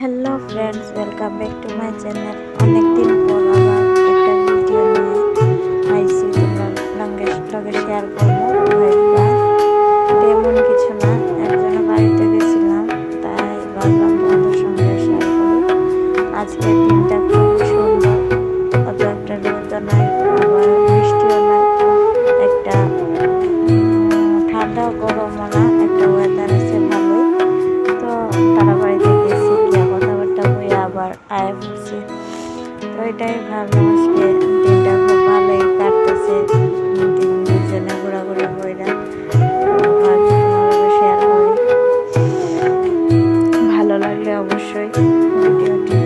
Hello friends, welcome back to my channel. অনেকদিন পর আবার একটা ভিডিও নিয়ে আইসি তোমরা লগে শেয়ার করবো। ভাইবা তেমন কিছু না, একজনের বাড়িতে গেছিলাম, তাই ভাবলাম তোমাদের সঙ্গে শেয়ার করি। আজকের দিনটা খুব সুন্দর, অত একটা রোদও নাই, আবার বৃষ্টিও নাই, একটা ঠান্ডাও গরমও না, একটা ওয়েদার আছে ভালোই। তো তারা বাড়িতে গেছি, গিয়া কথাবার্তা বই আবার আয়া পড়ছি। তো এটাই ভাবলাম আজকে দিনটা খুব ভালোই কাটতেছে, দুজনে ঘোরাঘুরি বইরা ভাবছি তোমার শেয়ার করি। ভালো লাগলে অবশ্যই ভিডিওটি